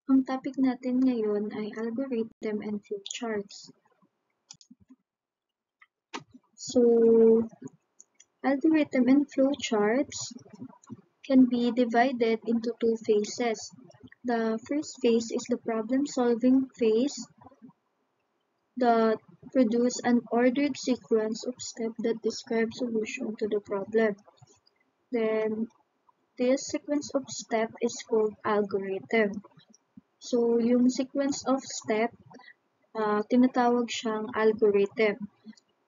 Ang topic natin ngayon ay algorithm and flowcharts. So, algorithm and flowcharts can be divided into two phases. The first phase is the problem-solving phase that produce an ordered sequence of steps that describe solution to the problem. Then, this sequence of step is called algorithm. So, yung sequence of step, tinatawag siyang algorithm.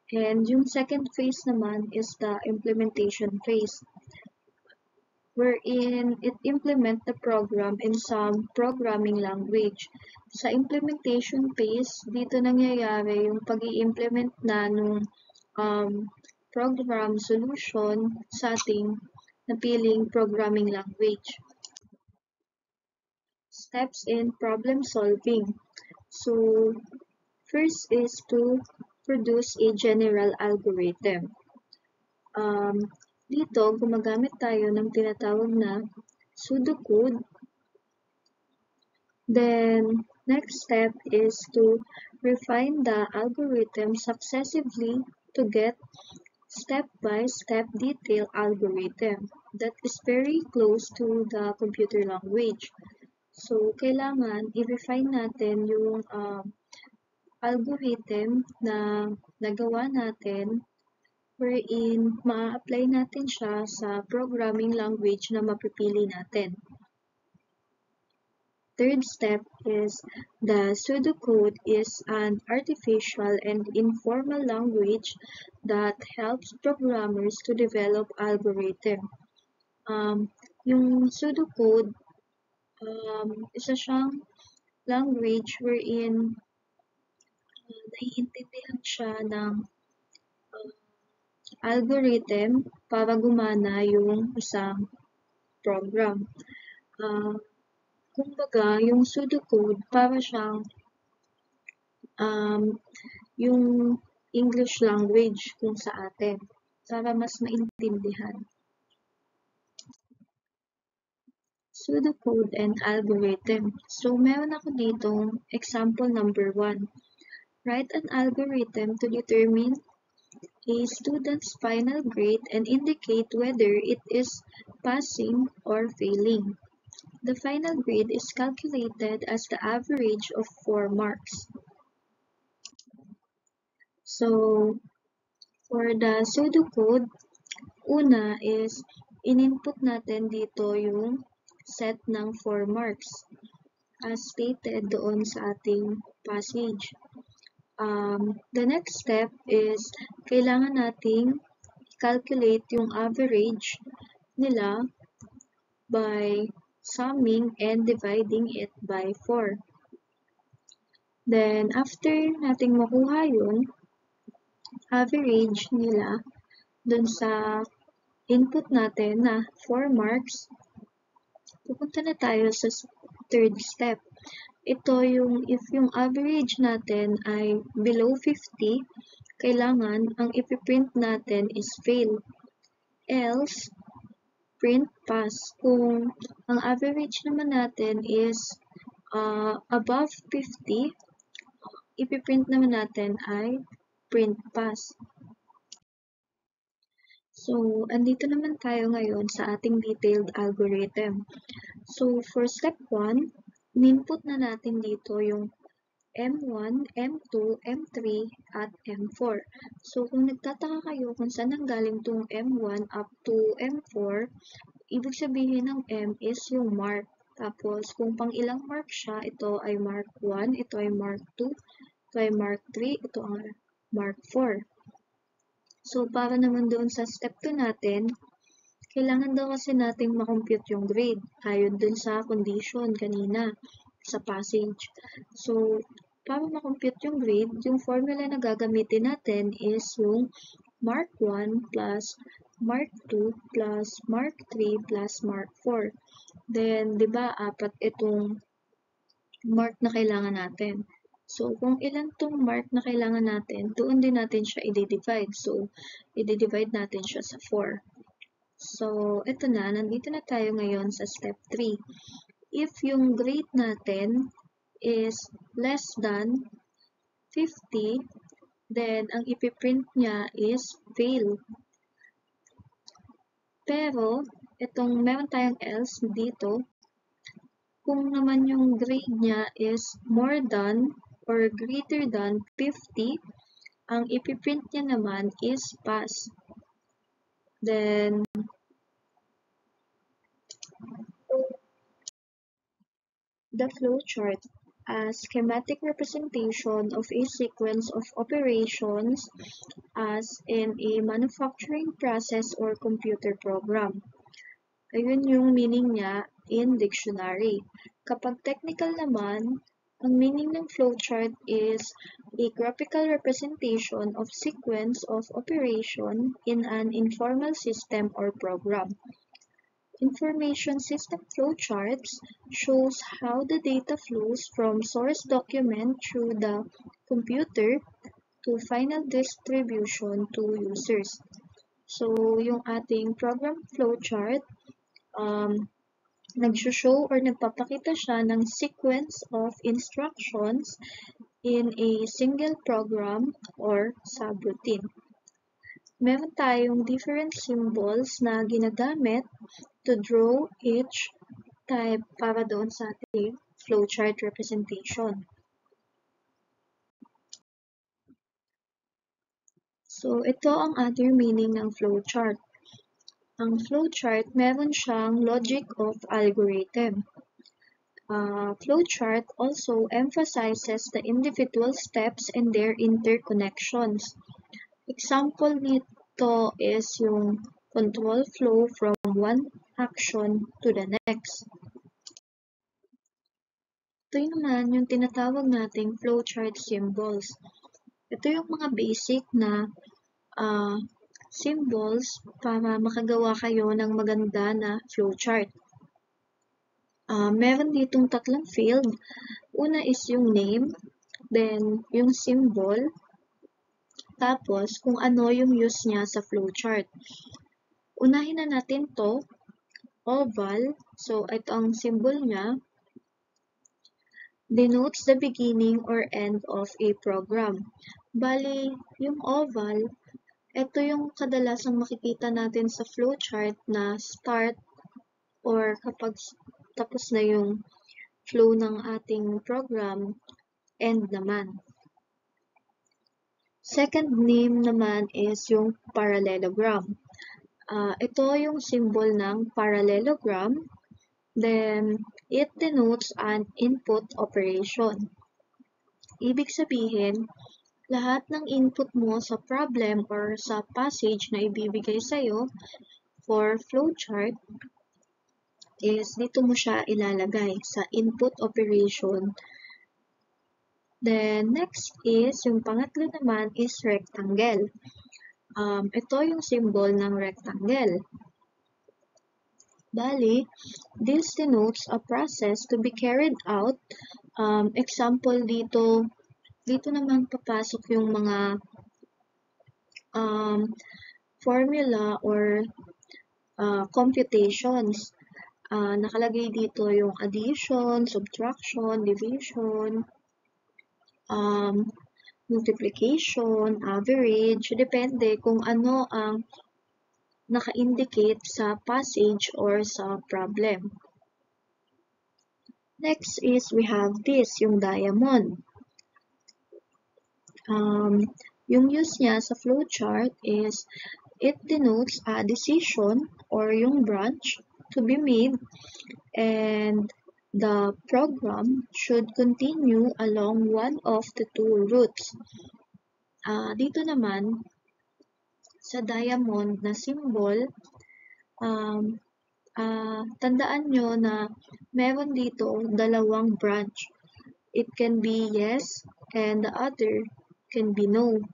And yung second phase naman is the implementation phase, wherein it implement the program in some programming language. Sa implementation phase, dito nangyayari yung pag-i-implement na nung program solution sa ating napiling programming language. Steps in problem solving. So, first is to produce a general algorithm. Dito, gumagamit tayo ng tinatawag na pseudocode. Then, next step is to refine the algorithm successively to get step-by-step detailed algorithm that is very close to the computer language. So, kailangan i-refine natin yung algorithm na nagawa natin wherein ma-apply natin siya sa programming language na mapipili natin. Third step is the pseudocode is an artificial and informal language that helps programmers to develop algorithm. Yung pseudocode, isa siyang language wherein naiintindihan siya ng algorithm para gumana yung isang program. Kumbaga, yung pseudocode para siyang yung English language kung sa atin para mas maintindihan. Pseudocode and algorithm. So, meron ako ditong example number 1. Write an algorithm to determine a student's final grade and indicate whether it is passing or failing. The final grade is calculated as the average of 4 marks. So, for the pseudocode, una is in-input natin dito yung set ng 4 marks as stated doon sa ating passage. The next step is kailangan nating calculate yung average nila by summing and dividing it by 4. Then, after nating makuha yun, average nila dun sa input natin na 4 marks, pupunta na tayo sa third step. Ito yung if yung average natin ay below 50, kailangan ang ipiprint natin is fail. Else, print pass. Kung ang average naman natin is above 50, ipiprint naman natin ay print pass. So, andito naman tayo ngayon sa ating detailed algorithm. So, for step 1, in-input na natin dito yung M1, M2, M3, at M4. So, kung nagtataka kayo kung saan nanggaling tong M1 up to M4, ibig sabihin ng M is yung mark. Tapos, kung pang ilang mark siya, ito ay mark 1, ito ay mark 2, ito ay mark 3, ito ay mark 4. So, para naman doon sa step 2 natin, kailangan daw kasi nating makompute yung grade ayon dun sa condition kanina sa passage. So, para makompute yung grade, yung formula na gagamitin natin is yung mark 1 plus mark 2 plus mark 3 plus mark 4. Then, di ba, 4 itong mark na kailangan natin. So, kung ilan tong mark na kailangan natin, doon din natin siya i-divide. So, i-divide natin siya sa 4. So, ito na, nandito na tayo ngayon sa step 3. if yung grade natin is less than 50, then ang ipiprint niya is fail. Pero, itong meron tayong else dito, kung naman yung grade niya is more than or greater than 50, ang ipiprint niya naman is pass. Then, the flowchart, a schematic representation of a sequence of operations as in a manufacturing process or computer program. Ayun yung meaning niya in dictionary. Kapag technical naman, ang meaning ng flowchart is a graphical representation of sequence of operation in an informal system or program. Information system flowcharts shows how the data flows from source document through the computer to final distribution to users. So, yung ating program flowchart, nag-show or nagpapakita siya ng sequence of instructions in a single program or subroutine. Meron tayong different symbols na ginagamit to draw each type para doon sa ating flowchart representation. So, ito ang other meaning ng flowchart. Ang flowchart, meron siyang logic of algorithm. Flowchart also emphasizes the individual steps and their interconnections. Example nito is yung control flow from one action to the next. Ito naman yung tinatawag nating flowchart symbols. Ito yung mga basic na symbols para makagawa kayo ng maganda na flowchart. Meron ditong tatlong field. Una is yung name, then yung symbol, tapos kung ano yung use niya sa flowchart. Unahin na natin to, oval. So, ito ang symbol niya. Denotes the beginning or end of a program. Bali, yung oval, ito yung kadalasang makikita natin sa flowchart na start or kapag tapos na yung flow ng ating program, end naman. Second name naman is yung parallelogram. Ito yung symbol ng parallelogram. Then, it denotes an input operation. Ibig sabihin, lahat ng input mo sa problem or sa passage na ibibigay sa'yo for flowchart is dito mo siya ilalagay sa input operation. Then, next is, yung pangatlo naman is rectangle. Ito yung symbol ng rectangle. Bali, this denotes a process to be carried out. Example dito naman papasok yung mga formula or computations. Nakalagay dito yung addition, subtraction, division, multiplication, average, depende kung ano ang naka-indicate sa passage or sa problem. Next is we have this, yung diamond. Yung use niya sa flowchart is it denotes a decision or yung branch to be made and the program should continue along one of the two routes. Dito naman, sa diamond na symbol, tandaan nyo na meron dito dalawang branch. It can be yes and the other can be no.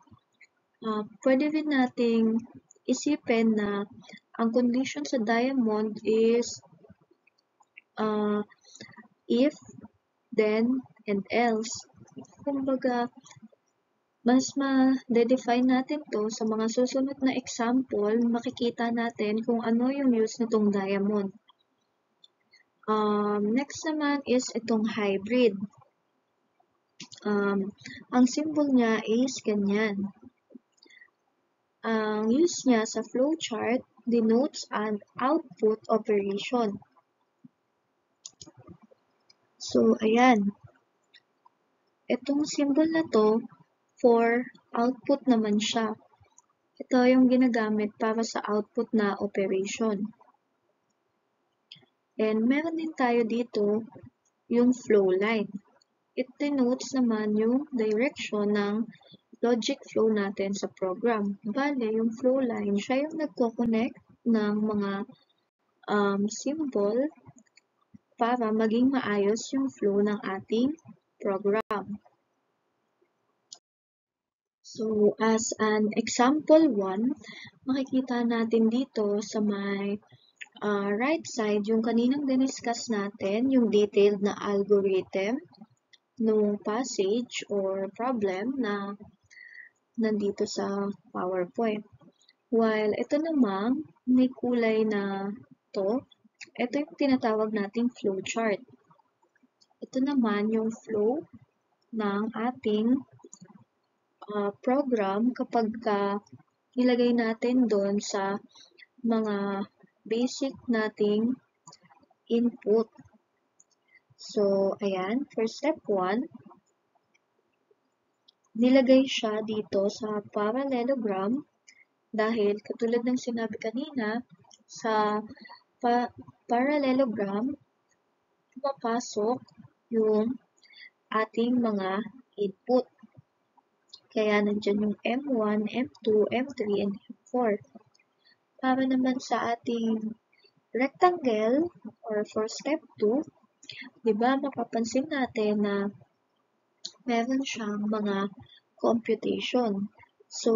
Pwede rin nating isipin na ang condition sa diamond is if, then, and else. Kumbaga, mas ma-define natin to sa mga susunod na example, makikita natin kung ano yung use nitong diamond. Next naman is itong hybrid. Ang symbol niya is ganyan. Ang use niya sa flowchart denotes an output operation. So, ayan. Itong symbol na to, for output naman siya. Ito yung ginagamit para sa output na operation. And meron din tayo dito yung flow line. It denotes naman yung direction ng logic flow natin sa program. Bale, yung flow line, siya yung nagko-connect ng mga symbol para maging maayos yung flow ng ating program. So, as an example 1, makikita natin dito sa may right side, yung kaninang diniscuss natin, yung detailed na algorithm ng passage or problem na nandito sa PowerPoint. While ito namang may kulay na to, ito yung tinatawag nating flowchart. Ito naman yung flow ng ating program kapag nilagay natin doon sa mga basic nating input. So, ayan, for step 1, nilagay siya dito sa parallelogram dahil katulad ng sinabi kanina, sa parallelogram, pumapasok yung ating mga input. Kaya nandyan yung M1, M2, M3, and M4. Para naman sa ating rectangle or for step 2, di ba mapapansin natin na meron siyang mga computation. So,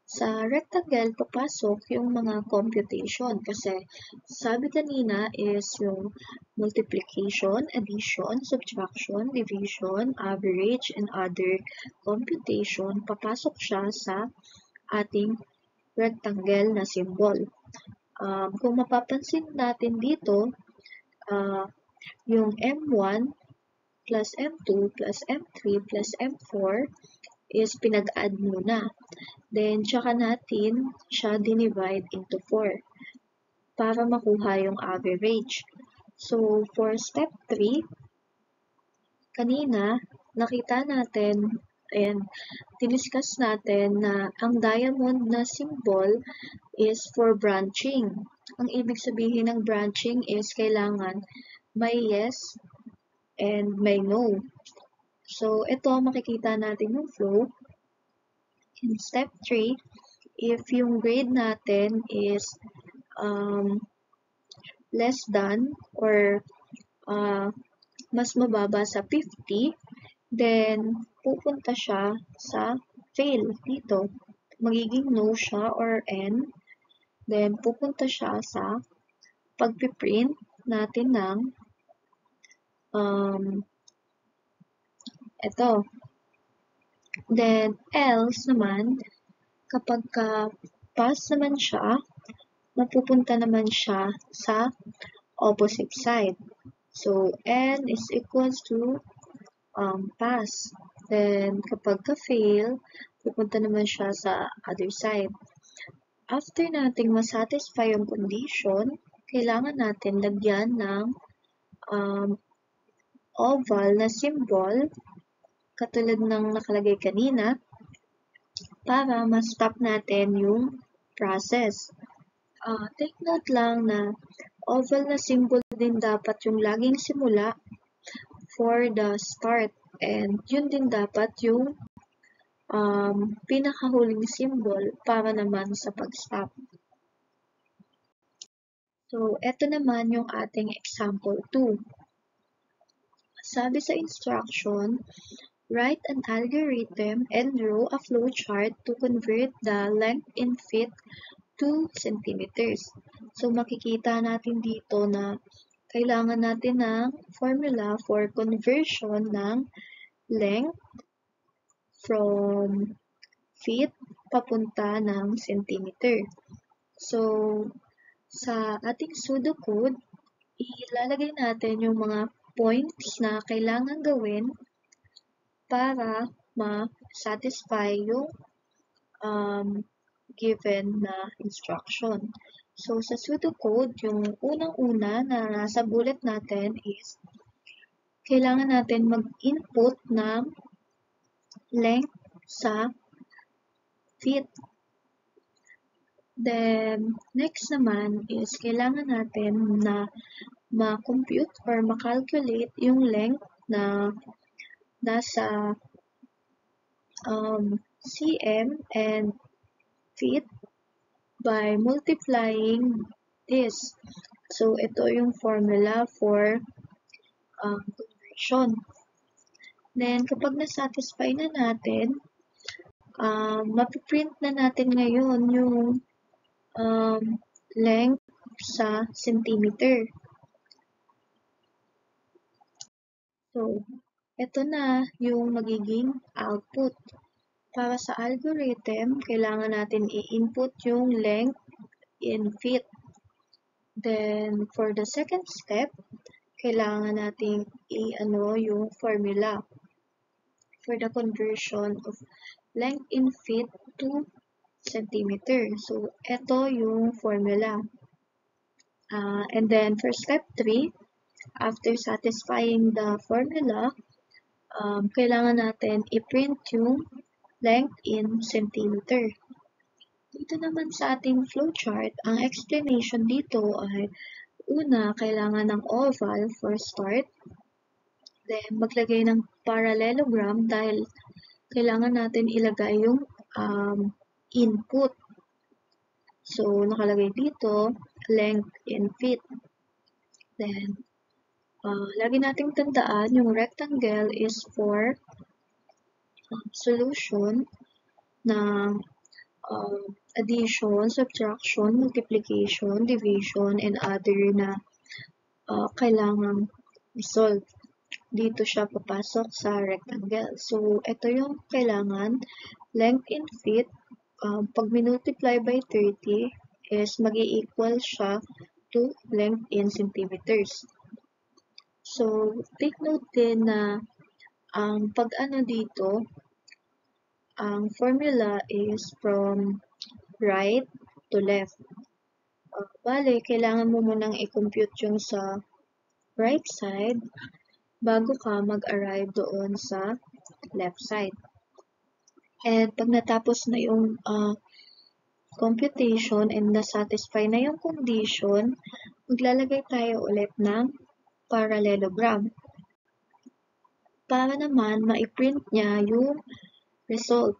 sa rectangle, papasok yung mga computation kasi sabi kanina is yung multiplication, addition, subtraction, division, average, and other computation, papasok siya sa ating rectangle na symbol. Kung mapapansin natin dito, yung M1 plus M2 plus M3 plus M4 is pinag-add muna. Then, tsaka natin siya dinivide into 4 para makuha yung average. So, for step 3, kanina, nakita natin and diniscuss natin na ang diamond na symbol is for branching. Ang ibig sabihin ng branching is kailangan may yes and may no. So, ito makikita natin yung flow. In step 3, if yung grade natin is less than or mas mababa sa 50, then pupunta siya sa fail dito. Magiging no siya or N. Then pupunta siya sa pagpiprint natin ng ito. Then else naman, kapag pass naman siya, mapupunta naman siya sa opposite side. So, N is equals to pass. Then, kapag fail, pupunta naman siya sa other side. After nating masatisfy yung condition, kailangan natin lagyan ng oval na symbol katulad ng nakalagay kanina para ma-stop natin yung process. Take note lang na oval na symbol din dapat yung laging simula for the start and yun din dapat yung pinakahuling symbol para naman sa pag-stop. So, eto naman yung ating example 2. Sabi sa instruction, write an algorithm and draw a flowchart to convert the length in feet to centimeters. So, makikita natin dito na kailangan natin ng formula for conversion ng length from feet papunta ng centimeter. So, sa ating pseudocode, ilalagay natin yung mga points na kailangan gawin para ma-satisfy yung um, given na instruction. So, sa pseudocode, yung unang-una na nasa bullet natin is kailangan natin mag-input ng length sa feet. Then, next naman is kailangan natin na ma-compute or ma-calculate yung length na nasa cm and feet by multiplying this. So, ito yung formula for conversion. Then, kapag na-satisfy na natin, mapiprint na natin ngayon yung length sa centimeter. So, ito na yung magiging output. Para sa algorithm, kailangan natin i-input yung length in feet. Then, for the second step, kailangan natin i-ano yung formula for the conversion of length in feet to centimeter. So, ito yung formula. And then, for step 3, after satisfying the formula, kailangan natin i-print yung length in centimeter. Dito naman sa ating flowchart, ang explanation dito ay una, kailangan ng oval for start. Then, maglagay ng parallelogram dahil kailangan natin ilagay yung input. So, nakalagay dito, length in feet. Then, lagi nating tandaan yung rectangle is for solution ng addition, subtraction, multiplication, division, and other na kailangang resolve. Dito siya papasok sa rectangle. So, ito yung kailangan. Length in feet, pag minultiply by 30 is mag-i-equal siya to length in centimeters. So, take note din na ang pag-ano dito, ang formula is from right to left. Bale, kailangan mo munang i-compute yung sa right side bago ka mag-arrive doon sa left side. And pag natapos na yung computation and na-satisfy na yung condition, maglalagay tayo ulit ng parallelogram para naman ma-print niya yung result.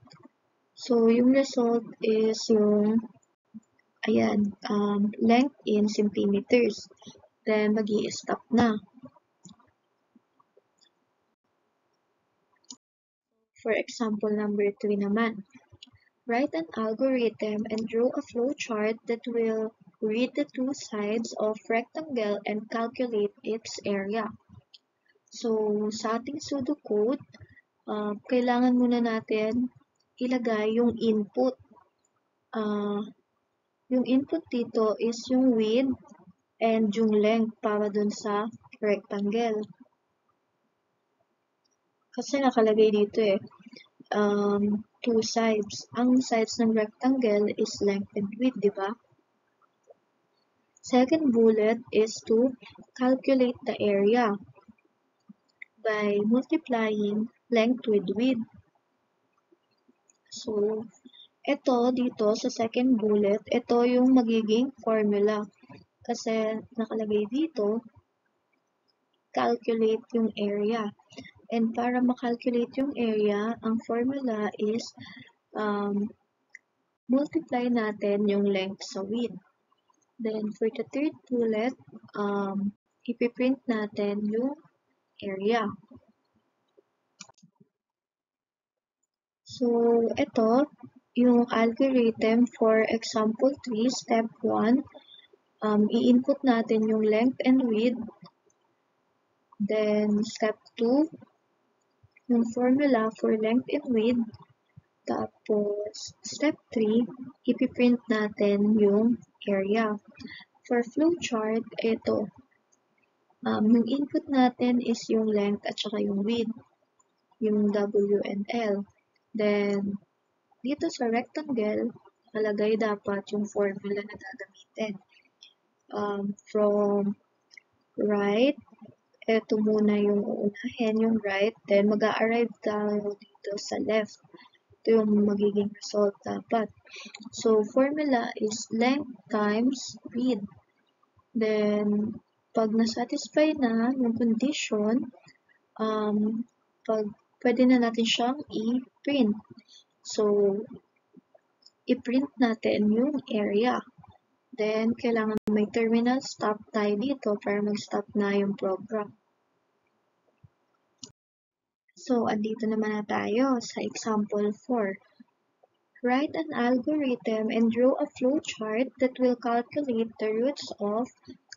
So, yung result is yung ayan, length in centimeters. Then, mag-i-stop na. For example number 3 naman. Write an algorithm and draw a flowchart that will read the two sides of rectangle and calculate its area. So, sa ating pseudocode, kailangan muna natin ilagay yung input. Yung input dito is yung width and yung length para dun sa rectangle. Kasi nakalagay dito two sides. Ang sides ng rectangle is length and width, di ba? Second bullet is to calculate the area by multiplying length with width. So, ito dito sa second bullet, ito yung magiging formula. Kasi nakalagay dito, calculate yung area. And para makalculate yung area, ang formula is multiply natin yung length sa width. Then, for the third bullet, ipiprint natin yung area. So, ito, yung algorithm for example 3, step 1, i-input natin yung length and width. Then, step 2, yung formula for length and width. Tapos, step 3, ipiprint natin yung area. For flowchart, ito, Yung input natin is yung length at saka yung width, yung W and L. Then, dito sa rectangle, nakalagay dapat yung formula na gagamitin. From right, eto muna yung uunahin, yung right, then mag-a-arrive tayo dito sa left. Ito yung magiging result dapat. So, formula is length times width. Then, pag na-satisfy na yung condition, pwede na natin siyang i-print. So, i-print natin yung area. Then, kailangan may terminal stop tayo dito para mag-stop na yung program. So, andito naman na tayo sa example 4. Write an algorithm and draw a flowchart that will calculate the roots of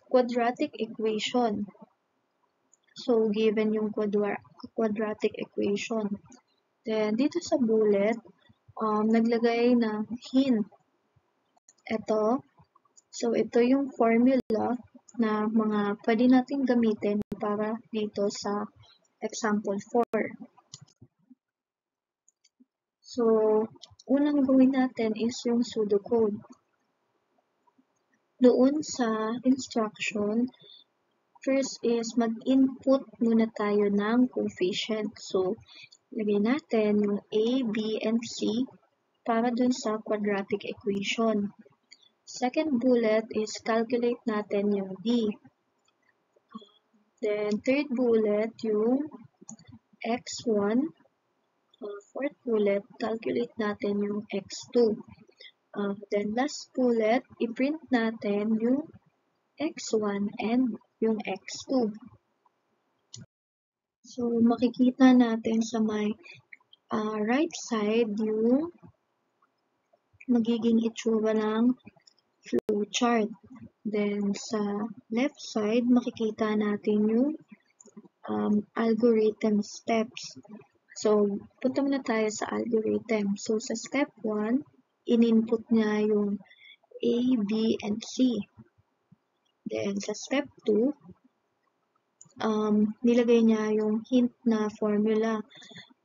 quadratic equation. So, given yung quadratic equation. Then, dito sa bullet, naglagay ng hint. Ito yung formula na mga pwede nating gamitin para dito sa example 4. So, unang gawin natin is yung pseudocode. Doon sa instruction, first is mag-input muna tayo ng coefficient. So, lagay natin yung A, B, and C para dun sa quadratic equation. Second bullet is calculate natin yung D. Then, third bullet, yung x1. Fourth bullet, calculate natin yung x2. Then, last bullet, i-print natin yung x1 and yung x2. So, makikita natin sa may right side yung magiging itsura ng flowchart. Then, sa left side, makikita natin yung algorithm steps. So, punta muna tayo sa algorithm. So, sa step 1, in-input niya yung A, B, and C. Then, sa step 2, nilagay niya yung hint na formula.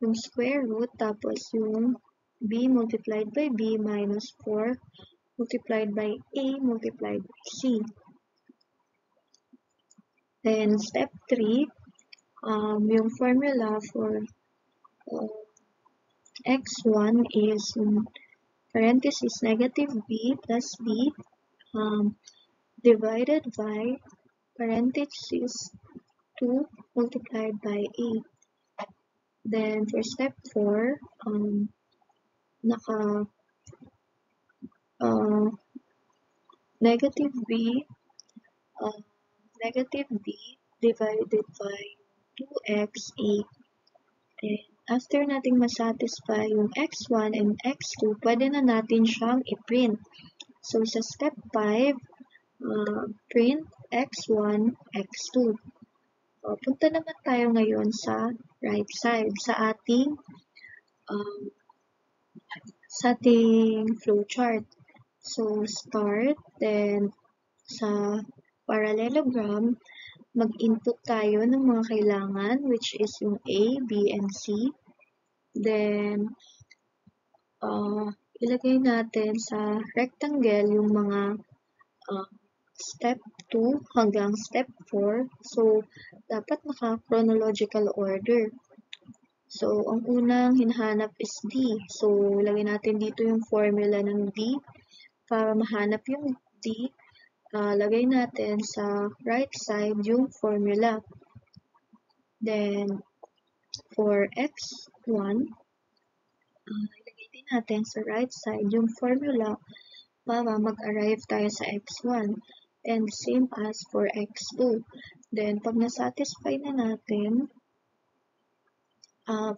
Yung square root, tapos yung B multiplied by B minus 4 multiplied by A multiplied by C. Then, step 3, yung formula for x1 is parenthesis negative b plus b divided by parenthesis 2 multiplied by a. Then for step 4, negative b divided by 2xa. And after nating masatisfy yung x1 and x2, pwede na natin siyang i-print. So, sa step 5, print x1, x2. Punta naman tayo ngayon sa right side, sa ating flowchart. So, start, then sa parallelogram, mag-input tayo ng mga kailangan, which is yung A, B, and C. Then, ilagay natin sa rectangle yung mga step 2 hanggang step 4. So, dapat naka-chronological order. So, ang unang hinahanap is D. So, ilagay natin dito yung formula ng D. Para mahanap yung D, lagay natin sa right side yung formula. Then, for x1, ilagay din natin sa right side yung formula para mag-arrive tayo sa x1. And same as for x2. Then, pag nasatisfy na natin,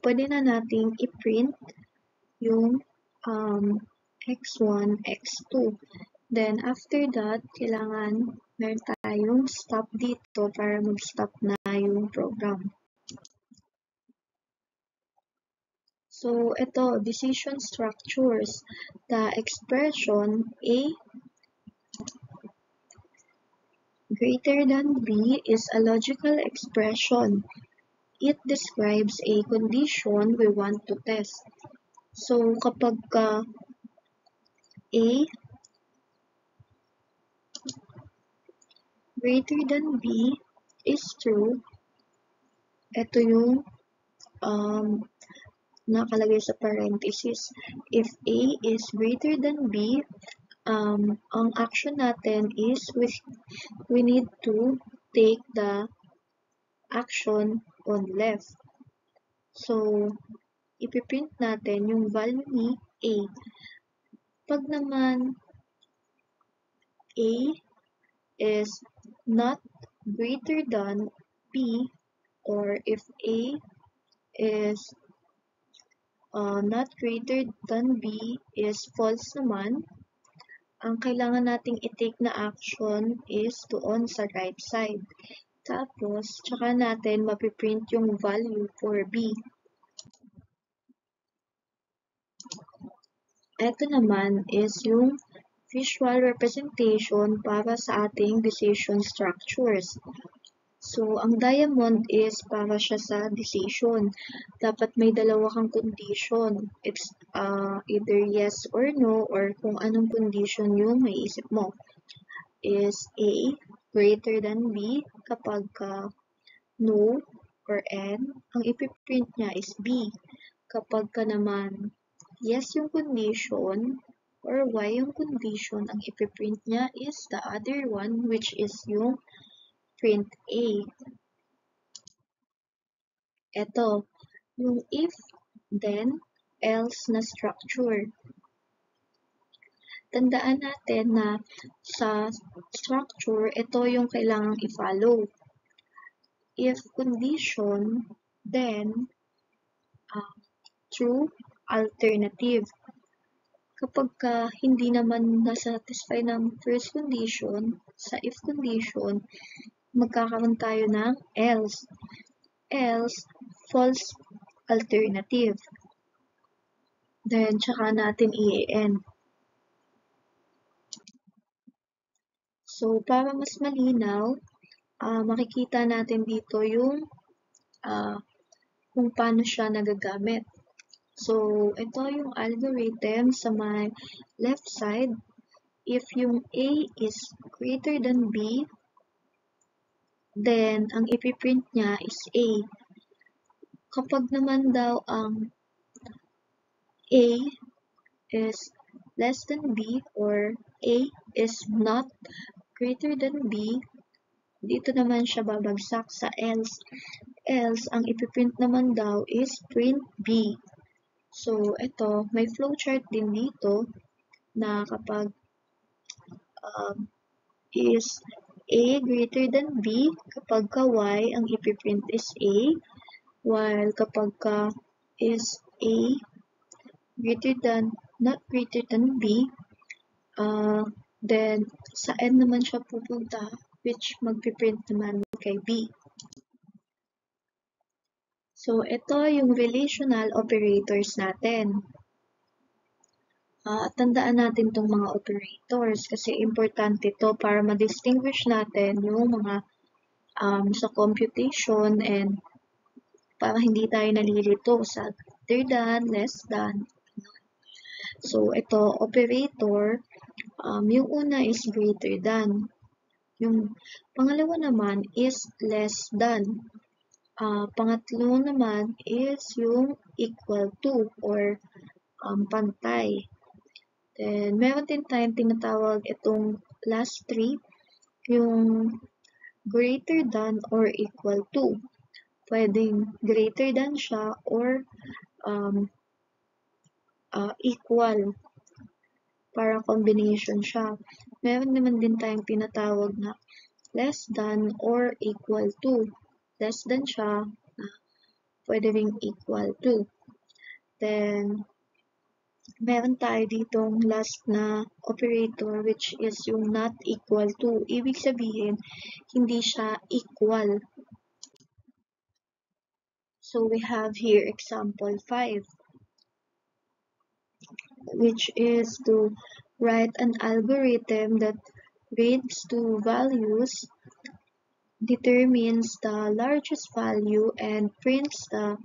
pwede na nating i-print yung x1, x2. Then, after that, kailangan meron tayong stop dito para mag-stop na yung program. So, ito, decision structures. The expression A Greater than B is a logical expression. It describes a condition we want to test. So, kapag A greater than B is true, ito yung um, nakalagay sa parenthesis. If A is greater than B, ang action natin is we need to take the action on left. So, ipiprint natin yung value ni A. Pag naman A is not greater than B, or if A is not greater than B is false naman, ang kailangan nating i-take na action is doon sa right side. Tapos, tsaka natin mapiprint yung value for B. Ito naman is yung visual representation para sa ating decision structures. So, ang diamond is para siya sa decision. Dapat may dalawa kang condition. It's either yes or no, or kung anong condition yung maiisip mo. Is A greater than B kapag no or N, ang ipiprint niya is B. Kapag naman yes yung condition or Y yung condition, ang ipiprint niya is the other one, which is yung print A. Ito, yung if, then, else na structure. Tandaan natin na sa structure, ito yung kailangang i-follow. If condition, then true alternative. Kapag hindi naman nasatisfy ng first condition, sa if condition, magkakaroon tayo ng else. Else, false alternative. Then, tsaka natin i-end. So, para mas malinaw, makikita natin dito yung kung paano siya nagagamit. So, ito yung algorithm sa my left side. If yung A is greater than B, then ang ipiprint niya is A. Kapag naman daw ang A is less than B or A is not greater than B, dito naman siya babagsak sa else. Else, ang ipiprint naman daw is print B. So, ito, may flowchart din dito na kapag is A greater than B, kapag Y, ang ipiprint is A, while kapag is A greater than, not greater than B, then sa N naman siya pupunta, which magpiprint naman kay B. So, ito yung relational operators natin. Tandaan natin itong mga operators kasi importante ito para ma-distinguish natin yung mga sa computation and para hindi tayo nalilito sa greater than, less than. So, ito, operator, yung una is greater than. Yung pangalawa naman is less than. Pangatlo naman is yung equal to or pantay. Then, meron din tayong tinatawag itong last three, yung greater than or equal to. Pwedeng greater than siya or equal para combination siya. Meron naman din tayong tinatawag na less than or equal to. Less than siya, pwede ring equal to. Then, meron tayo ditong last na operator which is yung not equal to. Ibig sabihin, hindi siya equal. So, we have here example 5, which is to write an algorithm that reads two values, determines the largest value, and prints the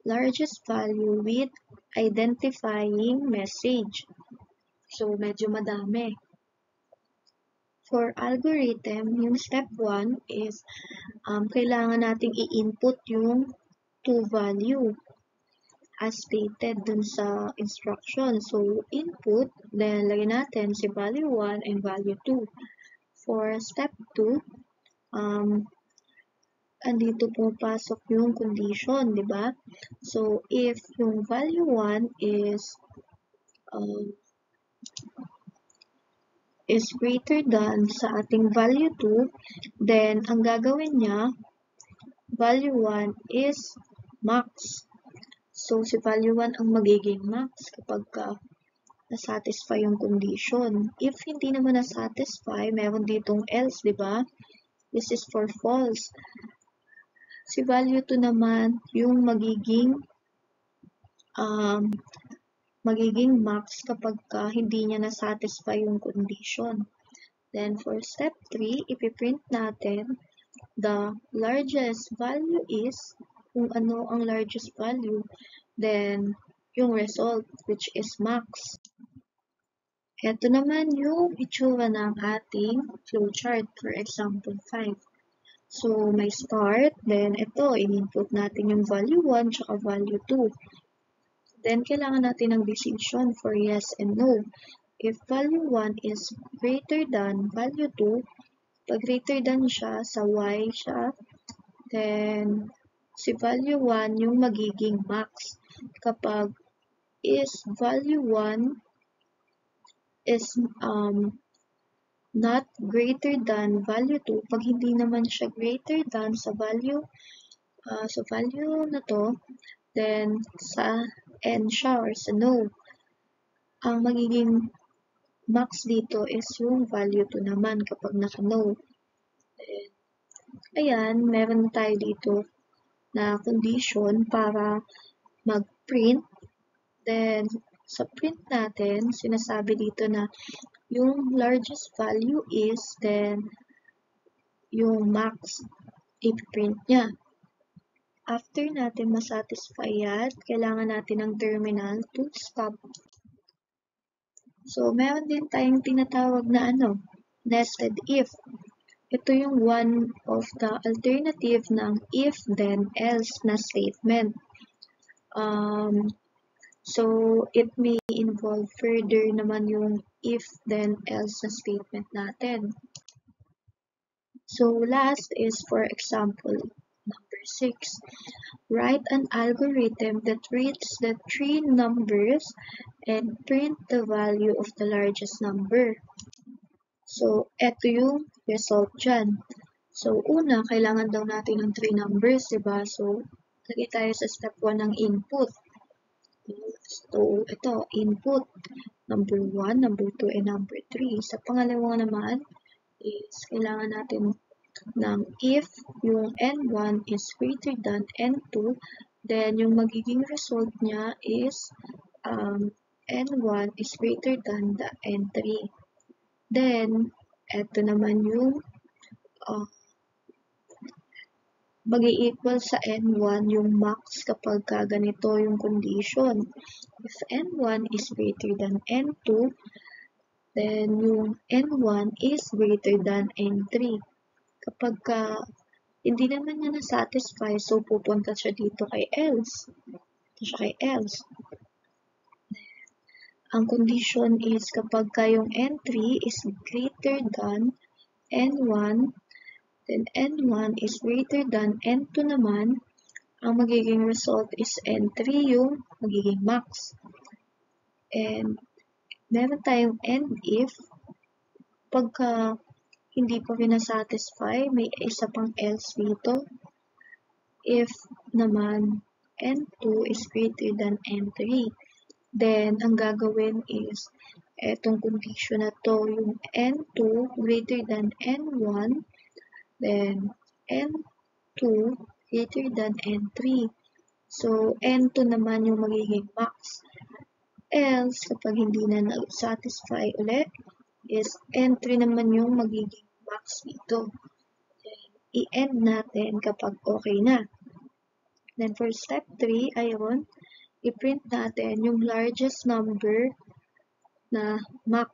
largest value with identifying message. So, medyo madami. For algorithm, yung step 1 is kailangan nating i-input yung two value as stated dun sa instruction. So, input, then lagyan natin si value 1 and value 2. For step 2, andito pumapasok yung condition, di ba? So, if yung value 1 is greater than sa ating value 2, then ang gagawin niya, value 1 is max. So, si value 1 ang magiging max kapag na-satisfy yung condition. If hindi naman na-satisfy, meron ditong else, di ba? This is for false. Si value 2 naman yung magiging max kapag hindi niya na-satisfy yung condition. Then for step 3, ipiprint natin the largest value is, kung ano ang largest value, then yung result, which is max. Ito naman yung itsura ng ating flowchart for example 5. So, may start, then ito, in-input natin yung value 1 tsaka value 2. Then, kailangan natin ng decision for yes and no. If value 1 is greater than value 2, pag greater than siya, sa y siya, then si value 1 yung magiging max. Kapag is value 1 is not greater than value 2, pag hindi naman siya greater than sa value na to, then sa n siya or sa no. Ang magiging max dito is yung value 2 naman kapag naka-no. Ayan, meron tayo dito na condition para mag-print. Then, sa print natin, sinasabi dito na yung largest value is, then yung max i-print niya. After natin masatisfy yan, kailangan natin ng terminal to stop. So, meron din tayong tinatawag na nested if. Ito yung one of the alternative ng if, then, else na statement. So, it may involve further naman yung if, then, else na statement natin. So, last is, for example, number 6. Write an algorithm that reads the three numbers and print the value of the largest number. So, eto yung result dyan. So, una, kailangan daw natin ng 3 numbers, diba? So, lagay tayo sa step 1 ng input. So, ito, input, number 1, number 2, and number 3. Sa pangalawa naman, is kailangan natin ng if yung n1 is greater than n2, then yung magiging result niya is n1 is greater than the n3. Then, eto naman yung mag-i-equal sa n1 yung max kapag ganito yung condition. If n1 is greater than n2, then yung n1 is greater than n3. Kapag hindi naman niya na-satisfy, so pupunta siya dito kay else. Ang condition is kapag yung n3 is greater than n1, then n1 is greater than n2 naman, ang magiging result is n3 yung magiging max. And meron tayong end if, pagka hindi pa pinasatisfy, may isa pang else dito. If naman n2 is greater than n3, then ang gagawin is etong condition na to, yung n2 greater than n1, then n2 greater than n3. So, n2 naman yung magiging max. Else, kapag hindi na nag-satisfy ulit, is entry naman yung magiging max dito. I-end natin kapag okay na. Then for step 3, ayun, i-print natin yung largest number na max.